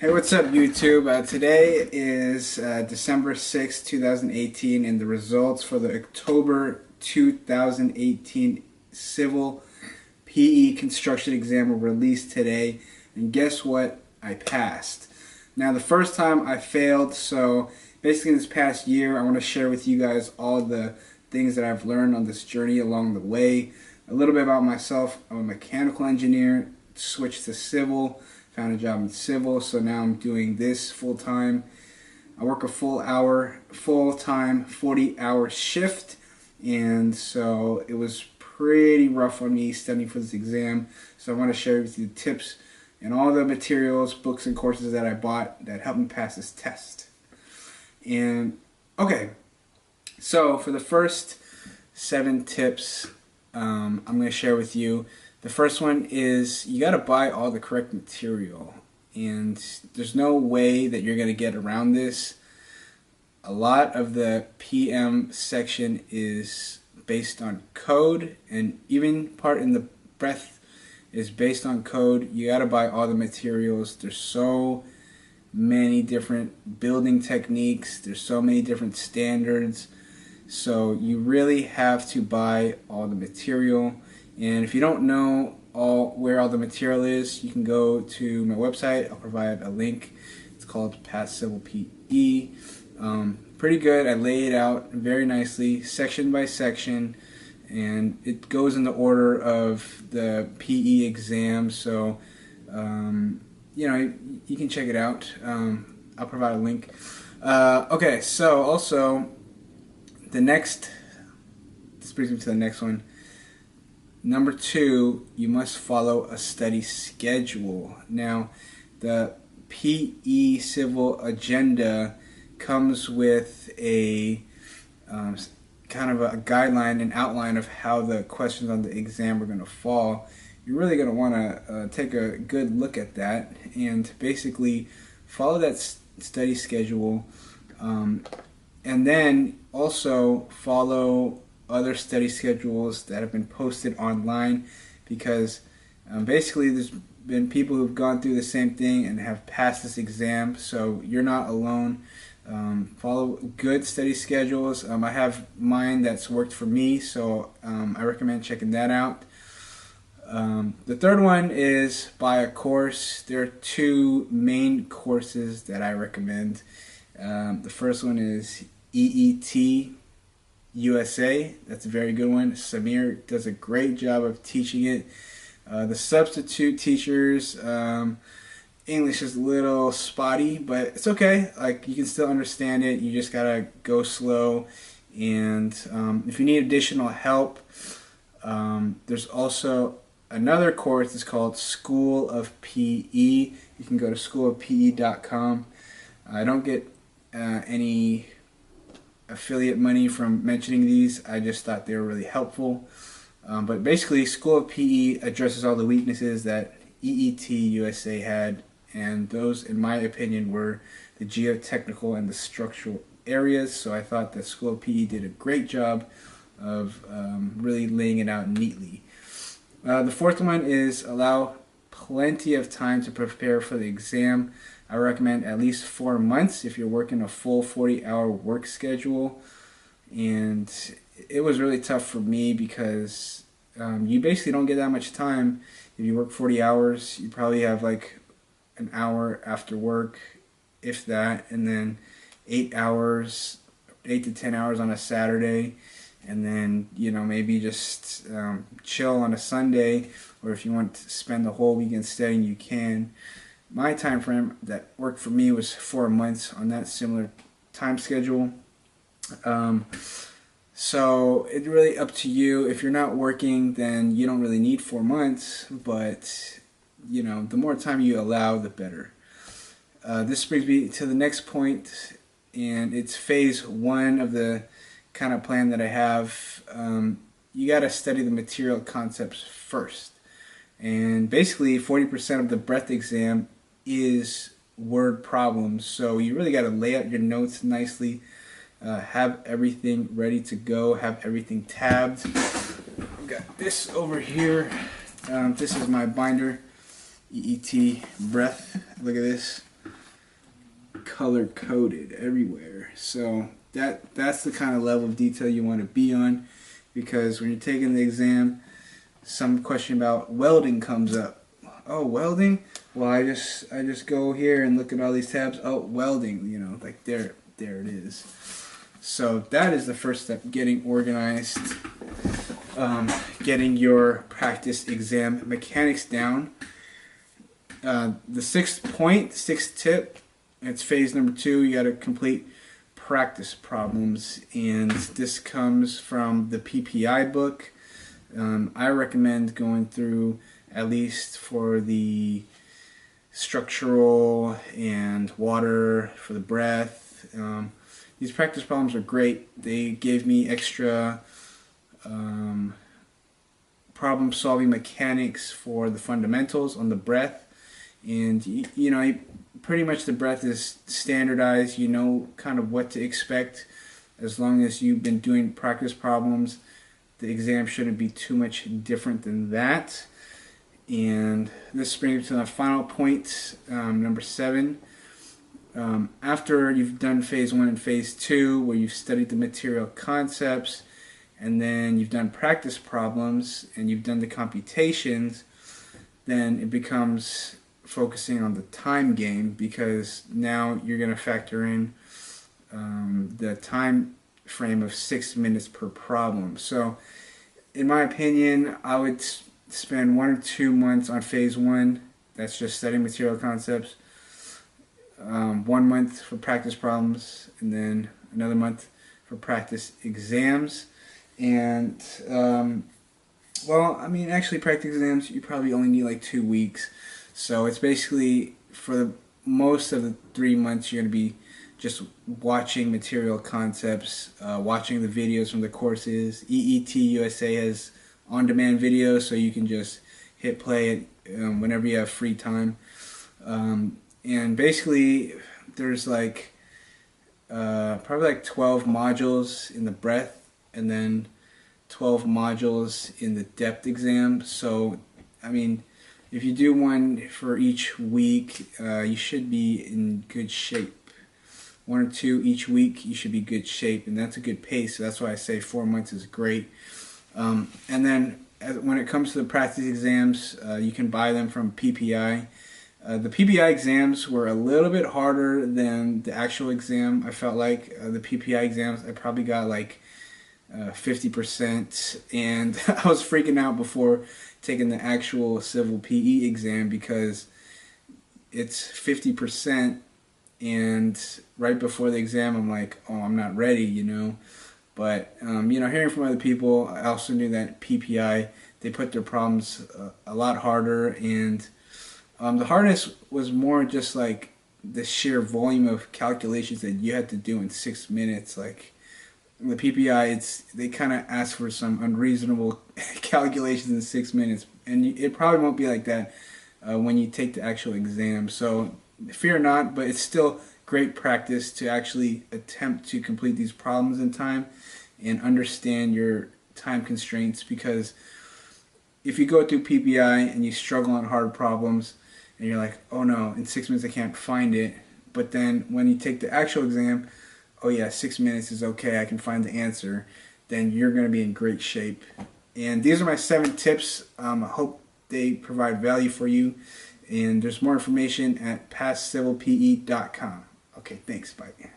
Hey, what's up, YouTube? Today is December 6th, 2018, and the results for the October 2018 Civil PE Construction exam were released today. And guess what? I passed. Now, the first time I failed, so basically in this past year, I want to share with you guys all the things that I've learned on this journey along the way. A little bit about myself. I'm a mechanical engineer, switched to civil. Found a job in civil, so now I'm doing this full time. I work a full-time 40-hour shift, and so it was pretty rough on me studying for this exam. So I want to share with you the tips and all the materials, books, and courses that I bought that helped me pass this test. And okay, so for the first 7 tips, I'm going to share with you. The first one is you got to buy all the correct material, and there's no way that you're going to get around this. A lot of the PM section is based on code, and even part in the breadth is based on code. You got to buy all the materials. There's so many different building techniques. There's so many different standards. So you really have to buy all the material. And if you don't know where all the material is, you can go to my website. I'll provide a link. It's called Pass Civil PE. Pretty good. I lay it out very nicely, section by section, and it goes in the order of the PE exam. So, you know, you can check it out. I'll provide a link. Okay, so also, this brings me to the next one. Number 2, you must follow a study schedule. Now, the PE Civil agenda comes with a kind of a guideline, an outline of how the questions on the exam are going to fall. You're really going to want to take a good look at that and basically follow that study schedule, and then also follow other study schedules that have been posted online, because basically there's been people who've gone through the same thing and have passed this exam, so you're not alone. Follow good study schedules. I have mine that's worked for me, so I recommend checking that out. The third one is buy a course. There are 2 main courses that I recommend. The first one is EET USA. That's a very good one. Samir does a great job of teaching it. The substitute teachers, English is a little spotty, but it's okay. Like, you can still understand it. You just gotta go slow. And if you need additional help, there's also another course. It's called School of PE. You can go to schoolofpe.com. I don't get any affiliate money from mentioning these. I just thought they were really helpful. But basically, School of PE addresses all the weaknesses that EET USA had, and those, in my opinion, were the geotechnical and the structural areas. So I thought that School of PE did a great job of really laying it out neatly. The fourth one is allow plenty of time to prepare for the exam. I recommend at least 4 months if you're working a full 40-hour work schedule. And it was really tough for me because you basically don't get that much time. If you work 40 hours, you probably have like an hour after work, if that, and then 8 to 10 hours on a Saturday, and then, you know, maybe just chill on a Sunday, or if you want to spend the whole weekend studying, you can. My time frame that worked for me was 4 months on that similar time schedule. So it's really up to you. If you're not working, then you don't really need 4 months, but you know, the more time you allow, the better. This brings me to the next point, and it's phase 1 of the kind of plan that I have. You got to study the material concepts first. And basically 40% of the breadth exam is word problems, so you really got to lay out your notes nicely, have everything ready to go, have everything tabbed. I've got this over here. This is my binder, EET breadth. Look at this. color coded everywhere. So that's the kind of level of detail you want to be on, because when you're taking the exam, some question about welding comes up. Oh, welding? Well, I just go here and look at all these tabs. Oh, welding, you know, like there it is. So that is the first step, getting organized, getting your practice exam mechanics down. The sixth tip, it's phase number 2. You got to complete practice problems, and this comes from the PPI book. I recommend going through, at least for the structural and water, for the breath. These practice problems are great. They gave me extra problem solving mechanics for the fundamentals on the breath. And you know, pretty much the breath is standardized. You know kind of what to expect. As long as you've been doing practice problems, the exam shouldn't be too much different than that. And this brings me to the final point, number 7. After you've done phase 1 and phase 2, where you've studied the material concepts, and then you've done practice problems, and you've done the computations, then it becomes focusing on the time game, because now you're going to factor in the time frame of 6 minutes per problem. So in my opinion, I would spend 1 or 2 months on phase 1. That's just studying material concepts. 1 month for practice problems, and then another month for practice exams. And well, I mean, actually practice exams you probably only need like 2 weeks. So it's basically, for most of the 3 months, you're going to be just watching material concepts, watching the videos from the courses. EET USA has on-demand videos, so you can just hit play whenever you have free time. And basically, there's like probably like 12 modules in the breadth, and then 12 modules in the depth exam. So, I mean, if you do one for each week, you should be in good shape. 1 or 2 each week, you should be good shape, and that's a good pace. So that's why I say 4 months is great. And then when it comes to the practice exams, you can buy them from PPI. The PPI exams were a little bit harder than the actual exam. I felt like the PPI exams, I probably got like 50%, and I was freaking out before taking the actual civil PE exam, because it's 50%, and right before the exam I'm like, oh, I'm not ready, you know. But you know, hearing from other people, I also knew that PPI, they put their problems a lot harder, and the hardness was more just like the sheer volume of calculations that you had to do in 6 minutes. Like the PPI, they kind of ask for some unreasonable calculations in 6 minutes, and it probably won't be like that when you take the actual exam. So fear not, but it's still great practice to actually attempt to complete these problems in time and understand your time constraints, because if you go through PPI and you struggle on hard problems and you're like, oh no, in 6 minutes I can't find it, but then when you take the actual exam, oh yeah, 6 minutes is okay, I can find the answer, then you're going to be in great shape. And these are my 7 tips. I hope they provide value for you. And there's more information at passcivilpe.com. Okay, thanks. Bye.